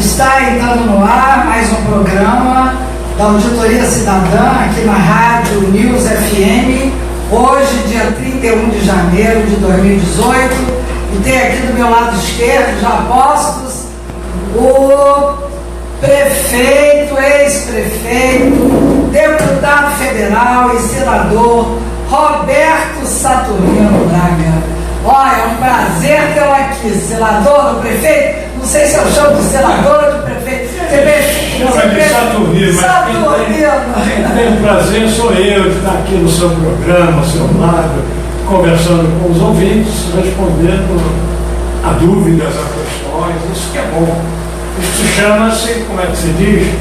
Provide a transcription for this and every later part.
Está entrando no ar mais um programa da Auditoria Cidadã aqui na Rádio News FM, hoje, dia 31 de janeiro de 2018, e tem aqui do meu lado esquerdo, já postos, o prefeito, ex-prefeito, deputado federal e senador Roberto Saturnino Braga. Olha, é um prazer tê-lo aqui, senador, prefeito. Não sei se eu chamo de senador ou de prefeito. Chama de Saturnino, mas quem tem o prazer sou eu de estar aqui no seu programa, ao seu lado, conversando com os ouvintes, respondendo a dúvidas, a questões. Isso que é bom. Isso chama-se, como é que se diz?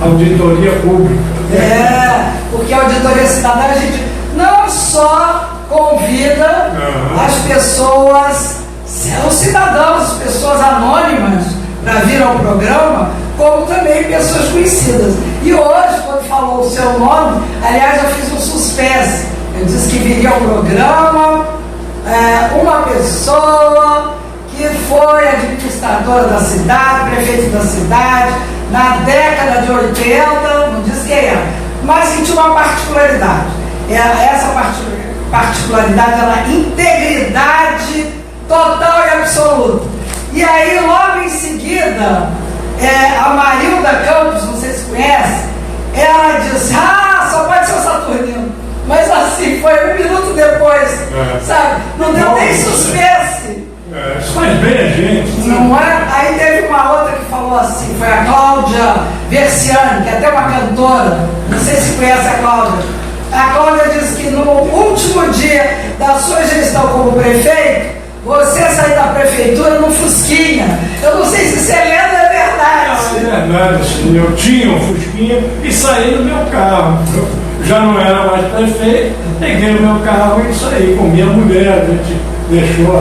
Auditoria pública. É, porque a auditoria cidadã a gente não só convida as pessoas, os cidadãos, as pessoas anônimas para vir ao programa, como também pessoas conhecidas. E hoje, quando falou o seu nome, aliás, eu fiz um suspense. Eu disse que viria ao programa uma pessoa que foi administradora da cidade, prefeito da cidade, na década de 80, não disse quem era, mas que tinha uma particularidade. Essa particularidade era integridade total e absoluta. E aí, logo em seguida, a Marilda Campos, não sei se conhece, ela disse: só pode ser o Saturnino. Mas assim, foi um minuto depois, sabe? Não deu nem suspense. Isso faz bem a gente. Não é? Aí teve uma outra que falou assim, foi a Cláudia Versiani, que é até uma cantora, não sei se conhece a Cláudia. A Cláudia disse que no último dia da sua gestão como prefeito, você saiu da prefeitura no Fusquinha. Eu não sei se isso é lenda ou é verdade. Não, é verdade, sim. Eu tinha um Fusquinha e saí no meu carro. Eu já não era mais prefeito, peguei o meu carro e saí com minha mulher. A gente deixou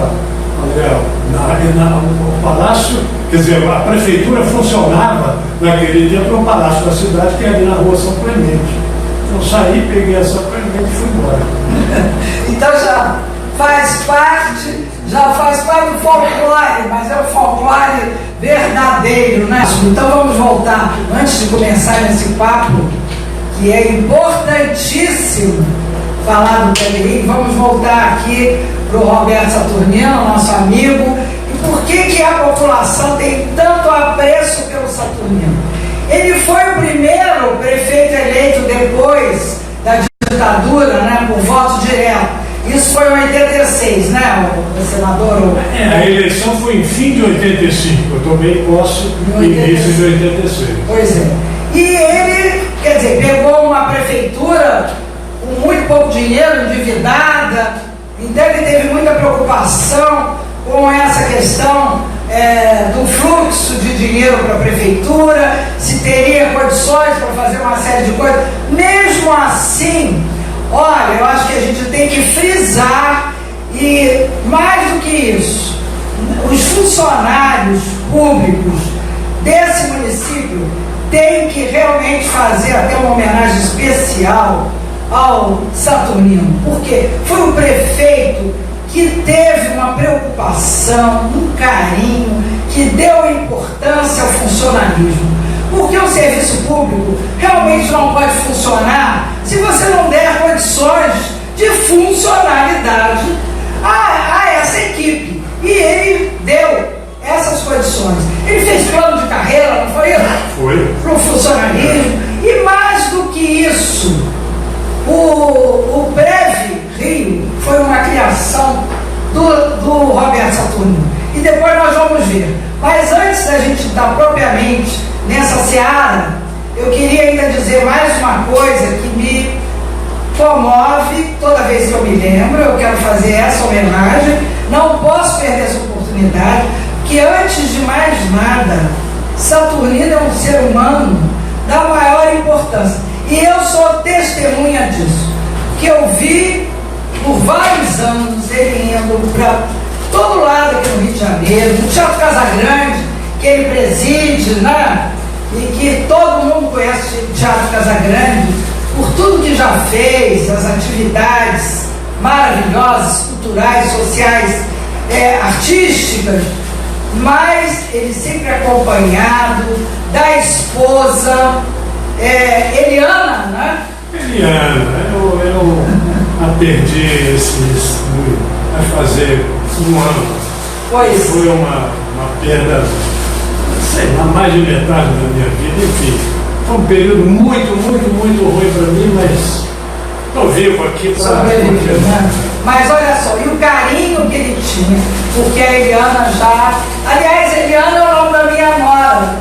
o palácio, quer dizer, a prefeitura funcionava naquele dia para o palácio da cidade, que é ali na rua São Clemente. Eu saí, peguei a São Clemente e fui embora. Então já faz parte do folclore, mas é o folclore verdadeiro, né? Então vamos voltar, antes de começar esse papo, que é importantíssimo falar do PLI, vamos voltar aqui para o Roberto Saturnino, nosso amigo, e por que a população tem tanto apreço pelo Saturnino. Ele foi o primeiro prefeito eleito depois da ditadura, né, por voto direto. Isso foi em 86, né, o senador? A eleição foi em fim de 85, eu tomei posse no início de 86. Pois é. E ele, quer dizer, pegou uma prefeitura com muito pouco dinheiro, endividada, então ele teve muita preocupação com essa questão do fluxo de dinheiro para a prefeitura, se teria condições para fazer uma série de coisas. Mesmo assim, olha, eu acho que a gente tem que frisar, e mais do que isso, os funcionários públicos desse município têm que realmente fazer até uma homenagem especial ao Saturnino, porque foi um prefeito que teve uma preocupação, um carinho, que deu importância ao funcionalismo. Porque o serviço público realmente não pode funcionar se você não der condições de funcionalidade a essa equipe. E ele deu essas condições. Ele fez plano de carreira, não foi isso? Foi. Para o funcionalismo. E mais do que isso, o Prev Rio foi uma criação do Roberto Saturnino. E depois nós vamos ver. Mas antes da gente entrar propriamente nessa seara, eu queria ainda dizer mais uma coisa que me comove toda vez que eu me lembro. Eu quero fazer essa homenagem. Não posso perder essa oportunidade, porque antes de mais nada, Saturnino é um ser humano da maior importância. E eu sou testemunha disso, que eu vi por vários anos ele indo para todo lado aqui no Rio de Janeiro, no Teatro Casagrande, que ele preside, né? E que todo mundo conhece o Teatro Casagrande, por tudo que já fez, as atividades maravilhosas, culturais, sociais, artísticas. mas ele sempre acompanhado da esposa, Eliana, né? Eliana, eu a perdi vai fazer um ano. Pois. Foi uma perda, sei lá, mais de metade da minha vida, enfim. Foi um período muito, muito, muito ruim para mim, mas estou vivo aqui para sobreviver, né? Mas olha só, e o carinho que ele tinha, porque a Eliana já... Aliás, Eliana é o nome da minha nora,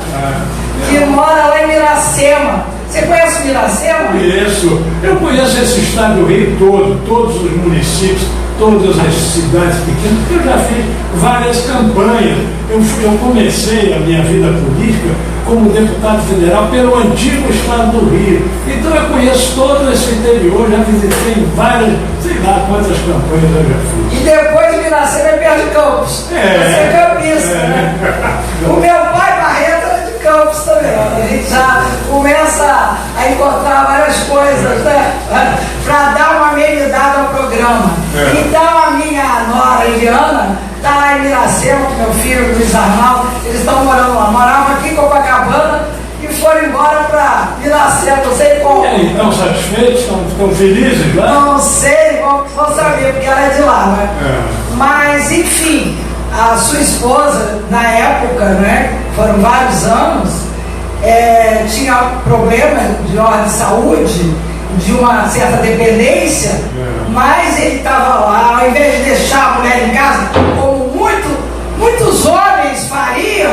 que mora lá em Miracema. Você conhece Miracema? Conheço. Eu conheço esse estado do Rio todo, todos os municípios, todas as cidades pequenas, porque eu já fiz várias campanhas. Eu comecei a minha vida política como deputado federal pelo antigo estado do Rio. Então eu conheço todo esse interior, já visitei várias, sei lá quantas campanhas eu já fiz. E depois de Miracema é perto de Campos. Você é campista, né? O meu pai Barreto era de Campos também. A gente já começa a encontrar várias coisas, né? Para dar uma amenidade ao programa. Então a minha nora Eliana está lá em Miracema com meu filho Luiz Arnaldo. Eles estão morando lá. Moravam aqui em Copacabana e foram embora para Miracema. Não sei como. E aí, estão satisfeitos? Estão felizes lá? Não sei, vão saber, porque ela é de lá, né? Mas, enfim, a sua esposa, na época, né? Foram vários anos, tinha problema de ordem de saúde, de uma certa dependência, mas ele estava lá, ao invés de deixar a mulher em casa, como muitos homens fariam,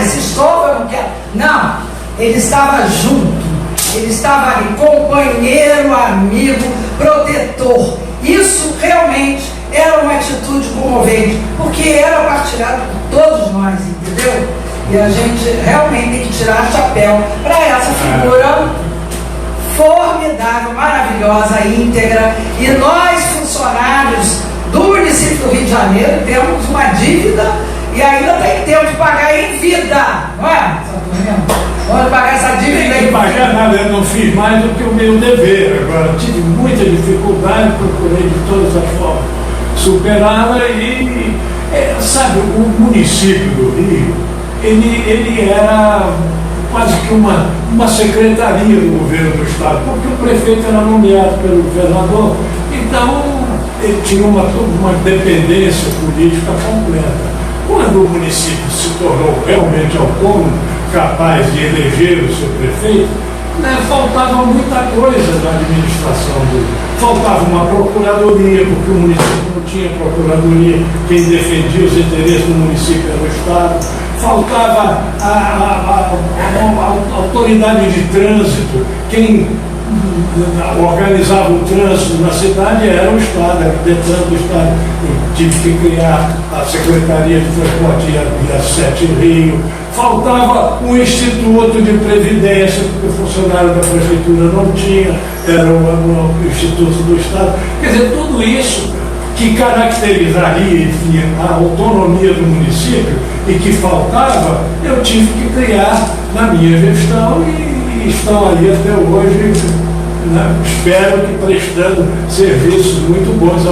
esse estômago eu não quero. Não, ele estava junto, ele estava ali, companheiro, amigo, protetor. Isso realmente era uma atitude comovente, porque era partilhado por todos nós, entendeu? E a gente realmente tem que tirar o chapéu para essa figura formidável, maravilhosa, íntegra. E nós, funcionários do município do Rio de Janeiro, temos uma dívida e ainda tem tempo de pagar em vida, não é? Vamos pagar essa dívida aí. Não pagar nada, eu não fiz mais do que o meu dever. Agora, tive muita dificuldade, procurei de todas as formas superá-la e, sabe, o município do Rio, ele era quase que uma secretaria do governo do Estado, porque o prefeito era nomeado pelo governador, então ele tinha uma dependência política completa. Quando o município se tornou realmente autônomo, capaz de eleger o seu prefeito, faltava muita coisa na administração dele. Faltava uma procuradoria, porque o município não tinha procuradoria, quem defendia os interesses do município era o Estado. Faltava a autoridade de trânsito, quem organizava o trânsito na cidade era o Estado, era o Detran do Estado. Eu tive que criar a Secretaria de Transporte via 7 Rio. Faltava um instituto de previdência, porque o funcionário da prefeitura não tinha, era o Instituto do Estado. Quer dizer, tudo isso que caracterizaria, enfim, a autonomia do município e que faltava, eu tive que criar na minha gestão e estão aí até hoje, né, espero que prestando serviços muito bons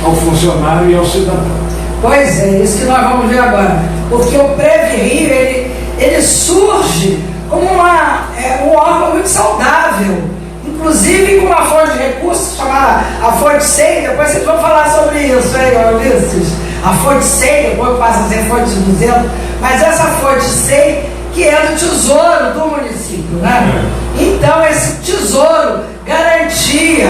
ao funcionário e ao cidadão. Pois é, isso que nós vamos ver agora. Porque o Previrio, ele surge como um órgão muito saudável, inclusive com uma fonte de recursos chamada a Fonte 100, depois vocês vão falar sobre isso, hein, Ulisses? A Fonte 100, depois passa a ser Fonte 200, mas essa Fonte 100 que é do tesouro do município, né? Então esse tesouro garantia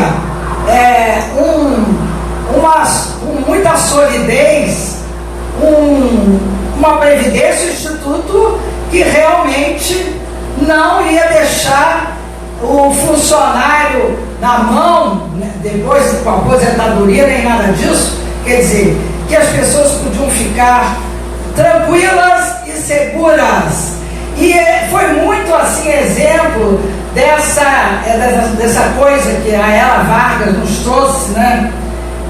muita solidez, uma previdência, um instituto que realmente não ia deixar o funcionário na mão, né, depois com a aposentadoria, nem nada disso. Quer dizer, que as pessoas podiam ficar tranquilas e seguras. E foi muito assim exemplo dessa coisa que a Ela Vargas nos trouxe, né?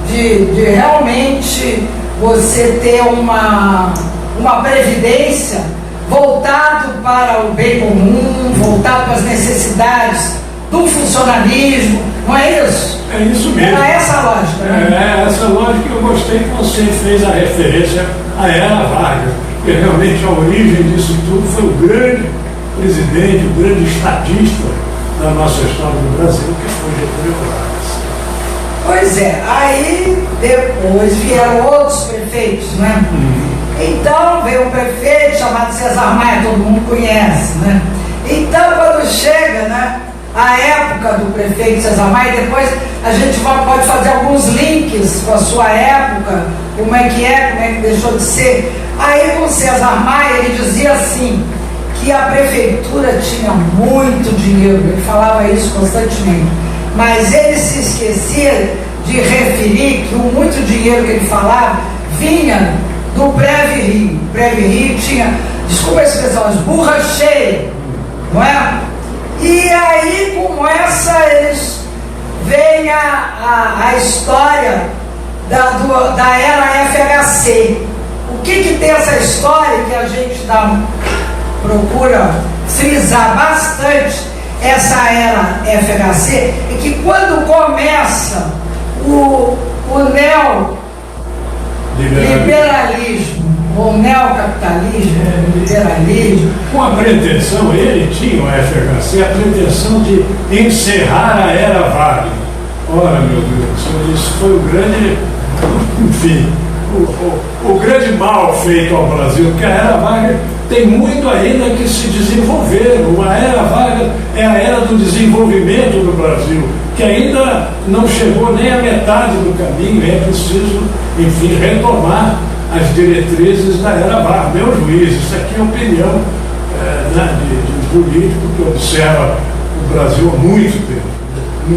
De realmente você ter uma previdência voltado para o bem comum, voltado para as necessidades do funcionalismo, não é isso? É isso mesmo. É essa a lógica, né? Essa lógica. Eu gostei que você fez a referência a Ela Vargas, porque realmente a origem disso tudo foi o grande presidente, o grande estadista da nossa história do Brasil, que foi Getúlio Vargas. Pois é, aí depois vieram outros prefeitos, né? Então veio um prefeito chamado César Maia, todo mundo conhece, né? Então quando chega, né, a época do prefeito César Maia, depois a gente pode fazer alguns links com a sua época, como é que deixou de ser. Aí com César Maia ele dizia assim, que a prefeitura tinha muito dinheiro, ele falava isso constantemente, mas ele se esquecia de referir que o muito dinheiro que ele falava vinha do Preve Rio. O Preve Rio tinha, desculpa a expressão, as burras cheias, não é? E aí, com essa, eles veem a história da era FHC. O que tem essa história que a gente procura frisar bastante, essa era FHC, é que quando começa o neoliberalismo, ou neocapitalismo, liberalismo. Com a pretensão, ele tinha o FHC, a pretensão de encerrar a era Vargas. Ora, meu Deus, isso foi o grande, enfim, o grande mal feito ao Brasil, porque a era Vargas tem muito ainda que se desenvolver. A era Vargas é a era do desenvolvimento do Brasil, que ainda não chegou nem à metade do caminho. É preciso, enfim, retomar as diretrizes da era Vargas. Meu juiz, isso aqui é opinião de um político que observa o Brasil há muito tempo.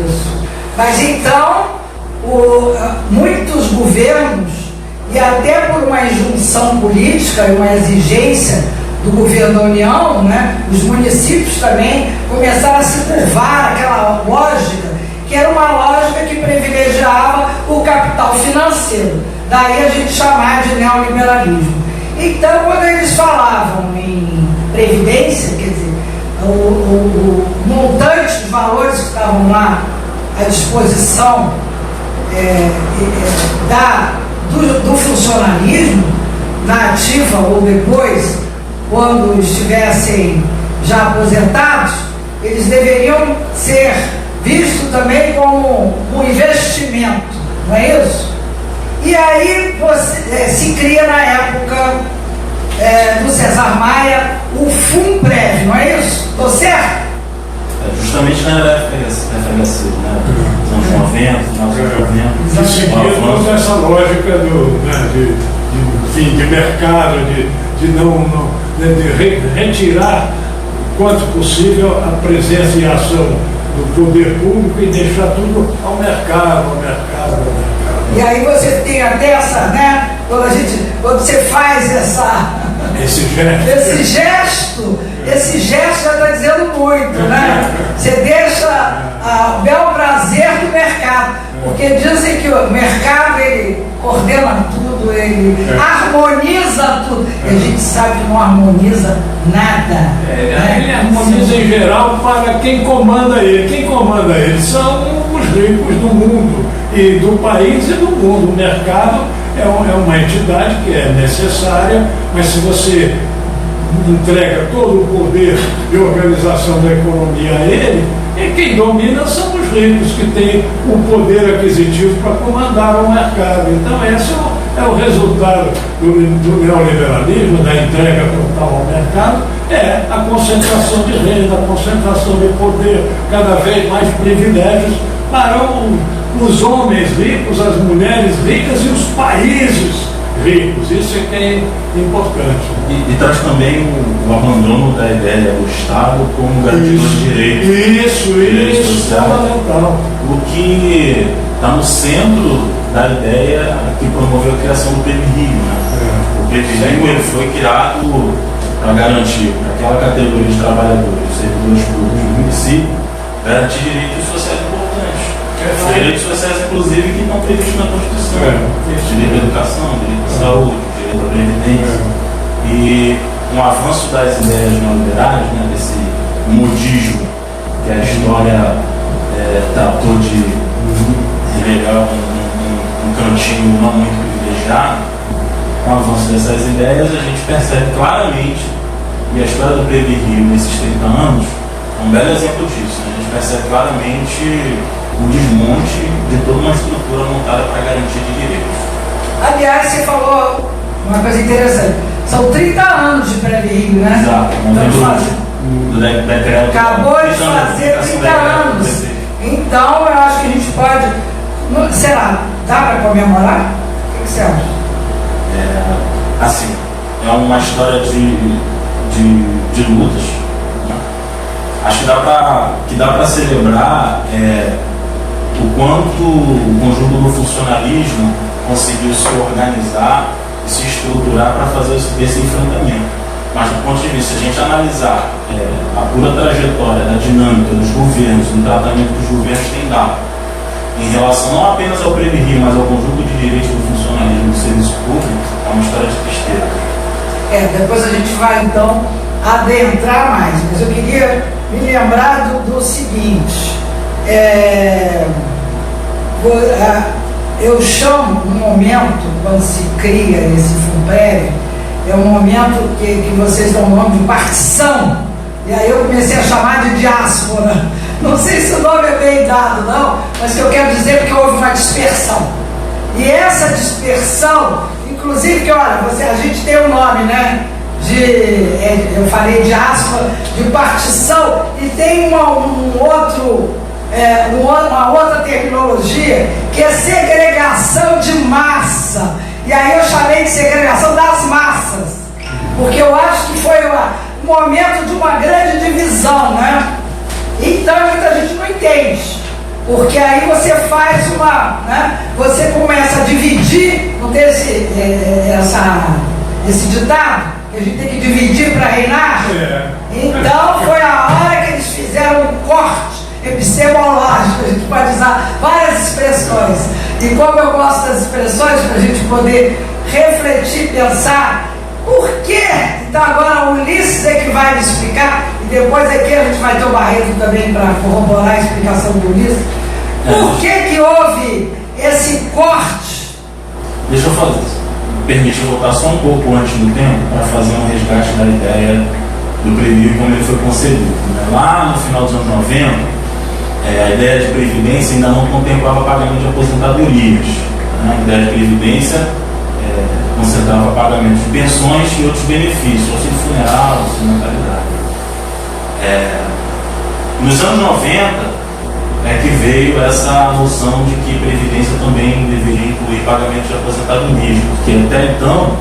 Isso. Mas então, muitos governos, e até por uma injunção política e uma exigência do governo da União, né, os municípios também começaram a se curvar aquela lógica, que era uma lógica que privilegiava o capital financeiro. Daí a gente chamar de neoliberalismo. Então, quando eles falavam em previdência, quer dizer, o montante de valores que estavam lá à disposição do funcionalismo, na ativa ou depois, quando estivessem já aposentados, eles deveriam ser vistos também como um investimento, não é isso? E aí se cria na época do César Maia o FUNPREV, não é isso? Estou certo? Justamente na era FHC, né? Nos anos 90, final dos anos 90. E seguindo essa lógica de mercado, de retirar quanto possível a presença e ação do poder público e deixar tudo ao mercado. E aí você tem até essa, né? Quando você faz esse gesto já está dizendo muito, né? Você deixa o bel prazer do mercado, porque dizem que o mercado ele coordena tudo, ele harmoniza tudo. E a gente sabe que não harmoniza nada. Ele harmoniza em geral para quem comanda ele. Quem comanda ele são os ricos do mundo, e do país e do mundo. O mercado é uma entidade que é necessária, mas se você entrega todo o poder de organização da economia a ele, e quem domina são os ricos, que têm o poder aquisitivo para comandar o mercado. Então esse é o resultado do neoliberalismo, da entrega total ao mercado, é a concentração de renda, a concentração de poder, cada vez mais privilégios para os homens ricos, as mulheres ricas e os países ricos. Isso é que é importante. E traz também o abandono da ideia do Estado como garantidor de direitos. Isso, fundamental. O que está no centro da ideia que promoveu a criação do PEV-RIO, né? O PEV-RIO ele foi criado para garantir aquela categoria de trabalhadores, servidores públicos do município, garantir direitos sociais importantes. Direitos sociais, inclusive, que estão previstos na Constituição. Direito à educação, direito à saúde, direito à previdência. E um avanço das ideias neoliberais, né, desse modismo que a história tratou de legal um cantinho não muito privilegiado, com o avanço dessas ideias, a gente percebe claramente, e a história do Previ Rio nesses 30 anos é um belo exemplo disso, né? A gente percebe claramente o desmonte de toda uma estrutura montada para garantia de direitos. Aliás, você falou uma coisa interessante, são 30 anos de Previ Rio, né? Exato. Acabou de fazer 30 anos. Então, eu acho que a gente pode, sei lá, dá para comemorar? O que você acha? Assim, é uma história de lutas, né? Acho que dá para celebrar o quanto o conjunto do funcionalismo conseguiu se organizar e se estruturar para fazer esse enfrentamento. Mas do ponto de vista, se a gente analisar a pura trajetória da dinâmica dos governos, do tratamento que os governos têm dado, em relação não apenas ao Previ Rio, mas ao conjunto de direitos do funcionalismo do serviço público, é uma história de tristeza. Depois a gente vai então adentrar mais, mas eu queria me lembrar do seguinte, eu chamo um momento, quando se cria esse FUNPREV, é um momento que vocês dão o nome de partição, e aí eu comecei a chamar de diáspora. Não sei se o nome é bem dado, não, mas que eu quero dizer é porque houve uma dispersão. E essa dispersão, inclusive, que olha, a gente tem um nome, né? Eu falei diáspora, de partição, e tem uma outra terminologia que é segregação de massa. E aí eu chamei de segregação das massas, porque eu acho que foi um momento de uma grande divisão, né? Então muita gente não entende, porque aí você faz você começa a dividir, não tem esse ditado, que a gente tem que dividir para reinar? Então foi a hora que eles fizeram um corte epistemológico, a gente pode usar várias expressões, e como eu gosto das expressões, para a gente poder refletir, pensar, por quê? Então agora o Ulisses é que vai me explicar, e depois aqui a gente vai ter o Barreto também para corroborar a explicação do Ulisses. Por que houve esse corte? Deixa eu permitir voltar só um pouco antes do tempo para fazer um resgate da ideia do Previ e como ele foi concebido, né? Lá no final dos anos 90, a ideia de previdência ainda não contemplava pagamento de aposentadorias, né? A ideia de previdência concentrava pagamento de pensões e outros benefícios, auxílio funeral, auxílio natalidade. Nos anos 90 é que veio essa noção de que previdência também deveria incluir pagamento de aposentadorias, porque até então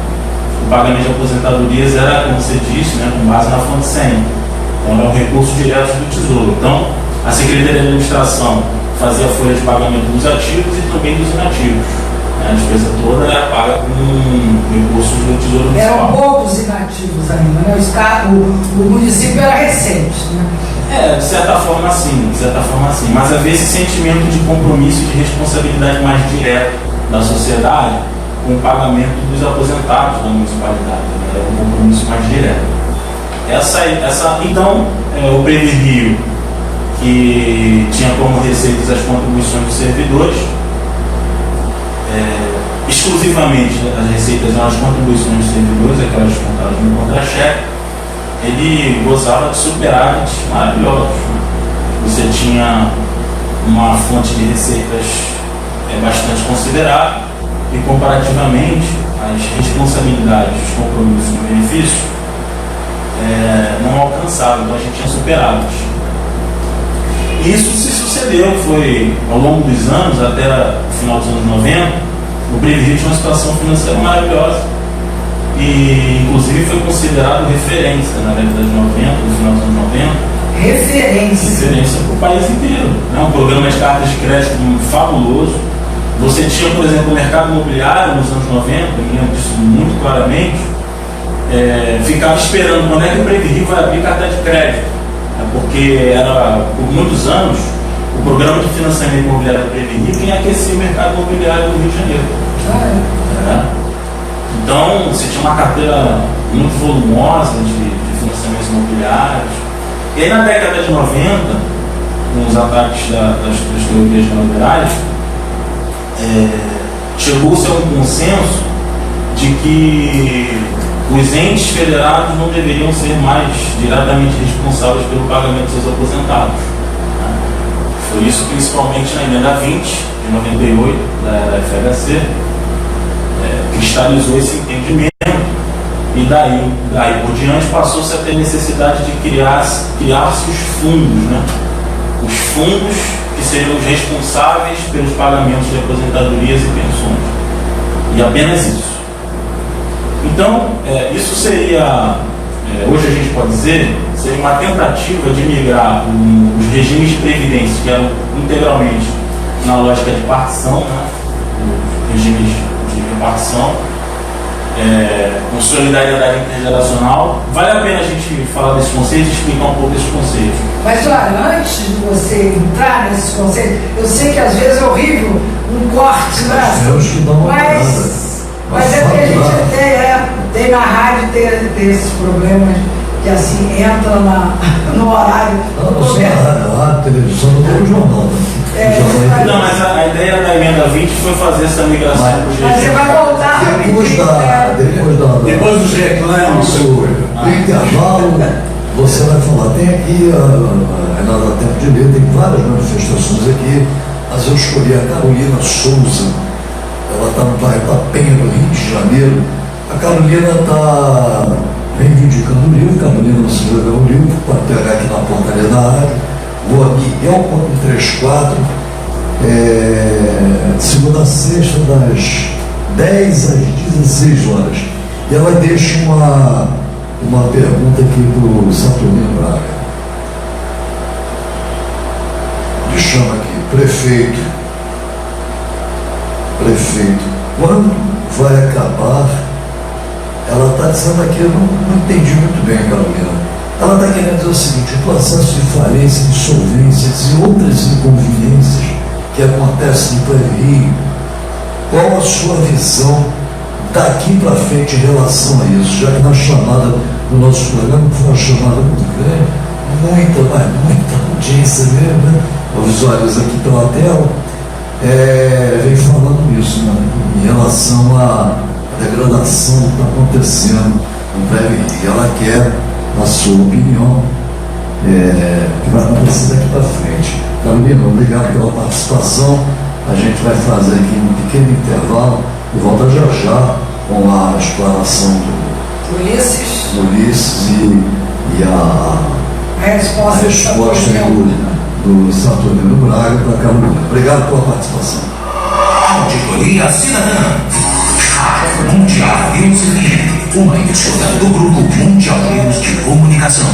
o pagamento de aposentadorias era, como você disse, né, com base na fonte 100, então era um recurso direto do Tesouro. Então a Secretaria de Administração fazia a folha de pagamento dos ativos e também dos inativos. A despesa toda era paga com recursos do Tesouro Municipal. Eram poucos inativos ainda, né? O município era recente, né? De certa forma sim. Mas havia esse sentimento de compromisso e de responsabilidade mais direta da sociedade com o pagamento dos aposentados da municipalidade. Né? Era um compromisso mais direto. Então, o Previ Rio, que tinha como receitas as contribuições dos servidores, exclusivamente as receitas eram as contribuições dos servidores, aquelas descontadas no contra-cheque, ele gozava de superávites maravilhosos. Você tinha uma fonte de receitas bastante considerável e, comparativamente, as responsabilidades, os compromissos e benefícios não alcançavam, então a gente tinha superávites. Isso se sucedeu, foi ao longo dos anos, até o final dos anos 90, o Previ Rio tinha uma situação financeira maravilhosa e inclusive foi considerado referência na década de 90, no final dos anos 90. Referência para o país inteiro, né? Um programa de cartas de crédito fabuloso. Você tinha, por exemplo, o mercado imobiliário nos anos 90, eu me lembro disso muito claramente, ficava esperando quando é que o Previ Rio vai abrir carta de crédito. Porque era, por muitos anos, o programa de financiamento imobiliário do Previ Rio quem aquecia o mercado imobiliário do Rio de Janeiro. Então, você tinha uma carteira muito volumosa de financiamentos imobiliários. E aí, na década de 90, com os ataques das teorias neoliberais, chegou-se a um consenso de que os entes federados não deveriam ser mais diretamente responsáveis pelo pagamento dos seus aposentados. Foi isso principalmente na emenda 20, de 98, da FHC, cristalizou esse entendimento, e daí por diante passou-se a ter necessidade de criar-se os fundos, né? Os fundos que seriam os responsáveis pelos pagamentos de aposentadorias e pensões. E apenas isso. Então, isso seria, hoje a gente pode dizer, seria uma tentativa de migrar os regimes de previdência, que eram integralmente na lógica de partição, né? Os regimes de repartição, com solidariedade intergeracional. Vale a pena a gente falar desses conceitos e explicar um pouco desses conceitos. Mas olha, antes de você entrar nesses conceitos, eu sei que às vezes é horrível um corte, né? Mas é porque a gente tem na rádio tem esses problemas que assim entra no horário. A televisão não tem o jornal. Não, mas a ideia da emenda 20 foi fazer essa migração para o Mas você vai voltar depois dos reclamos. No intervalo, você vai falar. Tem aqui, não dá tempo de ler, tem várias manifestações aqui, mas eu escolhi a Carolina Souza. Ela está no bairro da Penha, no Rio de Janeiro. A Carolina está reivindicando o livro. Carolina não se escreveu o livro, pode pegar aqui na portaria da rádio. Rua Miguel 34, segunda a sexta, das 10 às 16 horas. E ela deixa uma pergunta aqui para o Saturnino Braga. Ele chama aqui, prefeito, quando vai acabar? Ela está dizendo aqui, eu não entendi muito bem, Carolina. Ela está querendo dizer o seguinte: o processo de falência, insolvências e outras inconveniências que acontecem no PRI, qual a sua visão daqui para frente em relação a isso? Já que na chamada do nosso programa, foi uma chamada muito grande, muita audiência mesmo, né? Eu visualizo aqui pela tela, vem falando isso, né? Em relação à degradação que está acontecendo no PRI. E ela quer, na sua opinião, que vai acontecer daqui para frente. Carolina, obrigado pela participação. A gente vai fazer aqui um pequeno intervalo e volta já com a explanação do Ulisses e a resposta do Saturnino Braga para a Carolina. Obrigado pela participação. Auditoria Cidadã. Mundial News FM, uma emissora do Grupo Mundial News de Comunicação.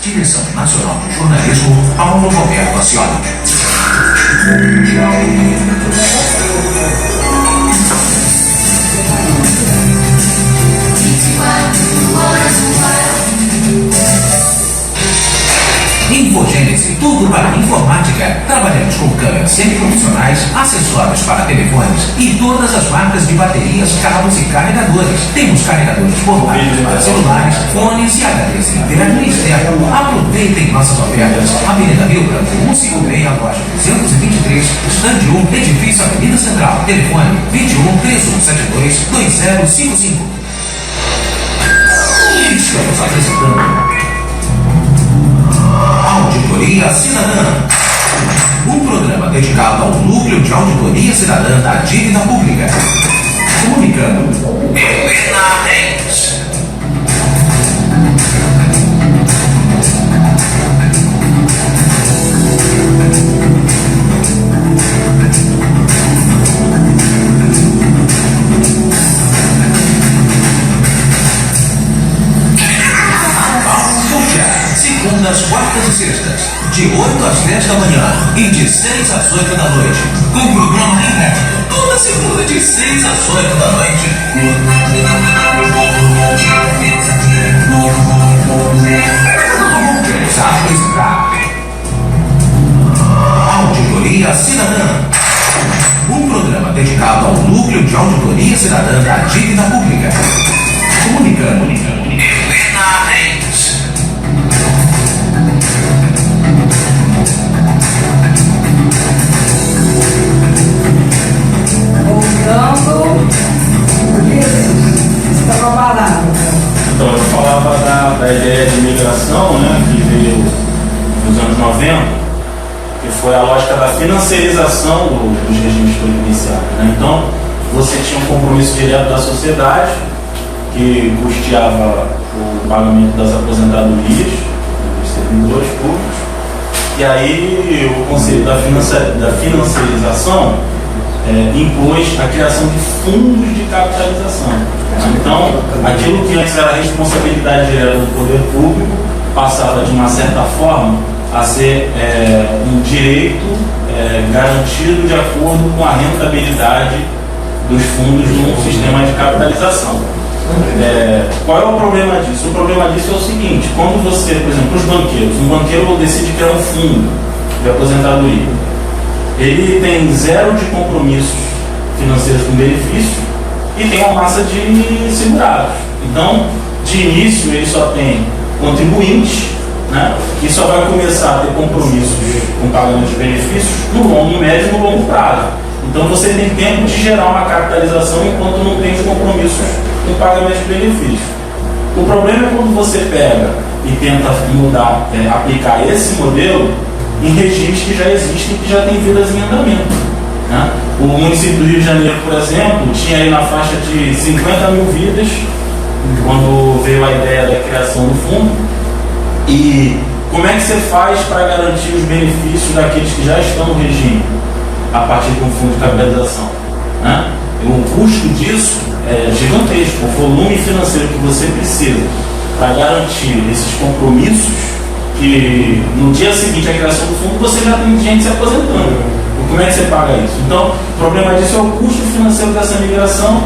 Direção Nacional de Jornalismo, Paulo Roberto Acioli. Mundial News. Infogênese, tudo para informática. Trabalhamos com câmeras semiprofissionais, acessórios para telefones e todas as marcas de baterias, cabos e carregadores. Temos carregadores portáteis para celulares, fones e HDs interno e externo. Aproveitem nossas ofertas. Avenida Rio Branco, 156, loja 223, estande 1, edifício Avenida Central. Telefone 21 3172 2055. Estamos apresentando Auditoria Cidadã, um programa dedicado ao Núcleo de Auditoria Cidadã da Dívida Pública. Comunicando Helena Reis. Segundas, quartas e sextas, de 8 às 10 da manhã e de 6 às 8 da noite, com programa inédito, toda segunda de 6 às 8 da noite. Vamos apresentar Auditoria Cidadã, um programa dedicado ao Núcleo de Auditoria Cidadã da Dívida Pública. Comunicando Helena Reis. da ideia de migração, né, que veio nos anos 90, que foi a lógica da financiarização dos regimes previdenciários. Né? Então, você tinha um compromisso direto da sociedade, que custeava o pagamento das aposentadorias dos servidores públicos, e aí o conceito da financiarização impôs a criação de fundos de capitalização. Então, aquilo que antes era responsabilidade direta do poder público passava, de uma certa forma, a ser um direito garantido de acordo com a rentabilidade dos fundos num sistema de capitalização. Qual é o problema disso? O problema disso é o seguinte: quando você, por exemplo, os banqueiros, um banqueiro decide criar um fundo de aposentadoria, ele tem zero de compromissos financeiros com benefícios e tem uma massa de segurados. Então, de início, ele só tem contribuintes, né, e só vai começar a ter compromissos com pagamento de benefícios no longo, no médio e no longo prazo. Então, você tem tempo de gerar uma capitalização enquanto não tem os compromissos com pagamento de benefícios. O problema é quando você pega e tenta mudar, aplicar esse modelo em regimes que já existem, que já têm vidas em andamento. Né? O município do Rio de Janeiro, por exemplo, tinha aí na faixa de 50 mil vidas quando veio a ideia da criação do fundo. E como é que você faz para garantir os benefícios daqueles que já estão no regime a partir de um fundo de capitalização? Né? O custo disso é gigantesco. O volume financeiro que você precisa para garantir esses compromissos, que no dia seguinte à criação do fundo você já tem gente se aposentando. Como é que você paga isso? Então, o problema disso é o custo financeiro dessa migração,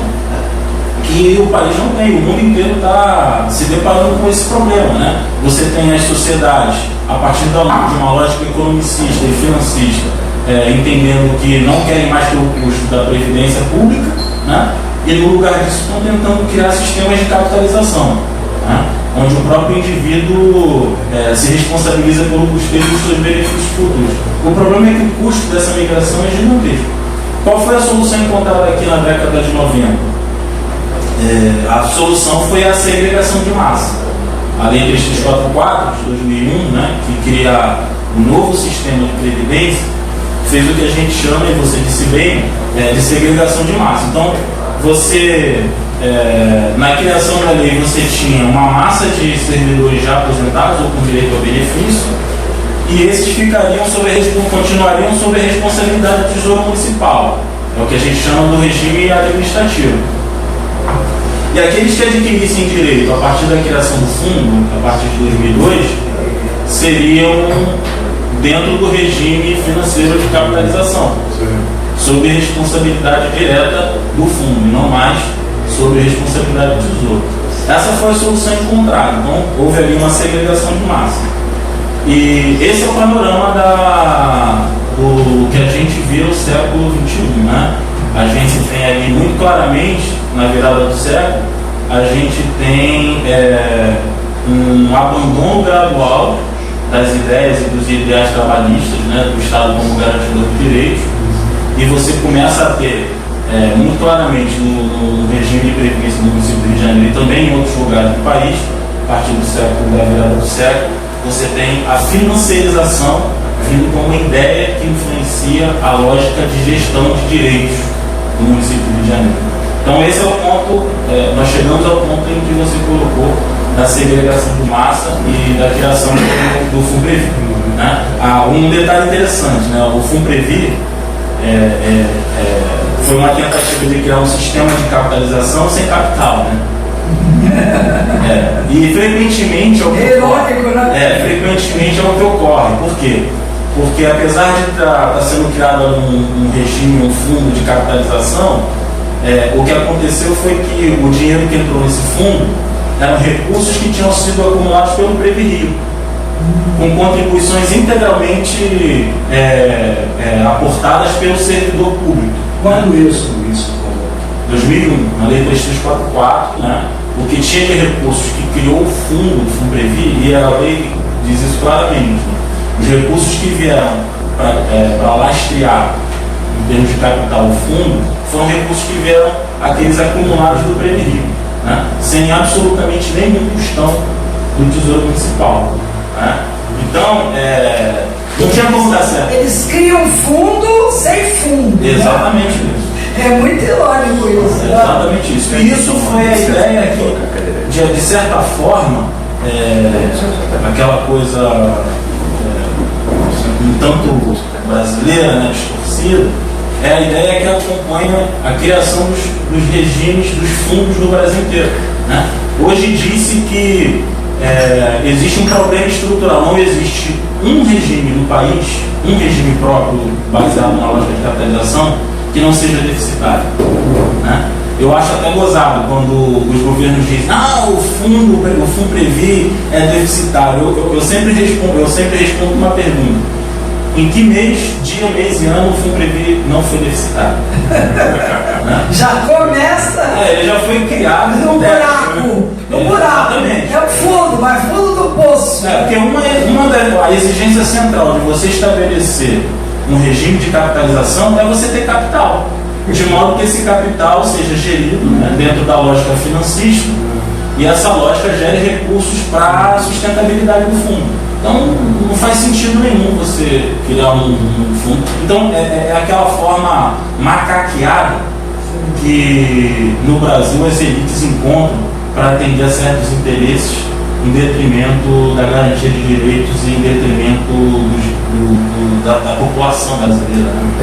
que o país não tem. O mundo inteiro está se deparando com esse problema. Né? Você tem as sociedades, a partir de uma lógica economicista e financista, entendendo que não querem mais ter o custo da previdência pública, né? E no lugar disso estão tentando criar sistemas de capitalização, né? Onde o próprio indivíduo se responsabiliza pelo custeio dos seus benefícios futuros. O problema é que o custo dessa migração é gigantesco. Qual foi a solução encontrada aqui na década de 90? A solução foi a segregação de massa. A Lei 3344 de 2001, né, que cria um novo sistema de previdência, fez o que a gente chama, e você disse bem, de segregação de massa. Então, você, na criação da lei, você tinha uma massa de servidores já aposentados ou com direito ao benefício, e esses continuariam sob a responsabilidade do Tesouro Municipal. É o que a gente chama do regime administrativo. E aqueles que adquirissem direito a partir da criação do fundo, a partir de 2002, seriam dentro do regime financeiro de capitalização, sob responsabilidade direta do fundo, e não mais sob responsabilidade do Tesouro. Essa foi a solução encontrada. Então, houve ali uma segregação de massa. E esse é o panorama do que a gente vê no século XXI. Né? A gente tem ali muito claramente, na virada do século, a gente tem um abandono gradual das ideias e dos ideais trabalhistas, né, do Estado como garantidor de direitos, e você começa a ter, muito claramente no regime de previdência do município do Rio de Janeiro e também em outros lugares do país, a partir da virada do século, você tem a financiarização vindo como uma ideia que influencia a lógica de gestão de direitos do município do Rio de Janeiro. Então esse é o ponto, nós chegamos ao ponto em que você colocou da segregação de massa e da criação do FUNPREVI. Né? Um detalhe interessante, né? O FUNPREVI foi uma tentativa de criar um sistema de capitalização sem capital. Né? E frequentemente é o que ocorre. Frequentemente é o que ocorre. Por quê? Porque apesar de estar sendo criado um regime, um fundo de capitalização, o que aconteceu foi que o dinheiro que entrou nesse fundo eram recursos que tinham sido acumulados pelo PreviRio, com contribuições integralmente aportadas pelo servidor público. Quando isso? 2001, na Lei 3344, né? O que tinha de recursos que criou o fundo, o FUNPREVI, e a lei diz isso claramente. Os recursos que vieram para lastrear, em termos de capital, o fundo, foram recursos que vieram aqueles acumulados do PreviRio, né? Sem absolutamente nenhum tostão do Tesouro Municipal. Né? Então, não tinha como dar certo. Eles criam fundo sem fundo. Exatamente isso. É muito ilógico isso. Exatamente isso. E isso foi a ideia que, de certa forma, aquela coisa um tanto brasileira, né, distorcida, é a ideia que acompanha a criação dos regimes dos fundos no Brasil inteiro. Né? Hoje disse que existe um problema estrutural, não existe um regime no país, um regime próprio baseado na lógica de capitalização que não seja deficitário. Né? Eu acho até gozado quando os governos dizem o Funprevi é deficitário. Eu sempre respondo uma pergunta: em que mês, dia, mês e ano o Funprevi não foi deficitário? Né? Já começa. Ele já foi criado no buraco. No buraco. Exatamente. É o fundo, mas fundo do poço. Porque a exigência central de você estabelecer um regime de capitalização é você ter capital, de modo que esse capital seja gerido, né, dentro da lógica financista, e essa lógica gere recursos para a sustentabilidade do fundo. Então não faz sentido nenhum você criar um fundo. Então é aquela forma macaqueada que no Brasil as elites encontram para atender a certos interesses, em detrimento da garantia de direitos e em detrimento da população brasileira. Né?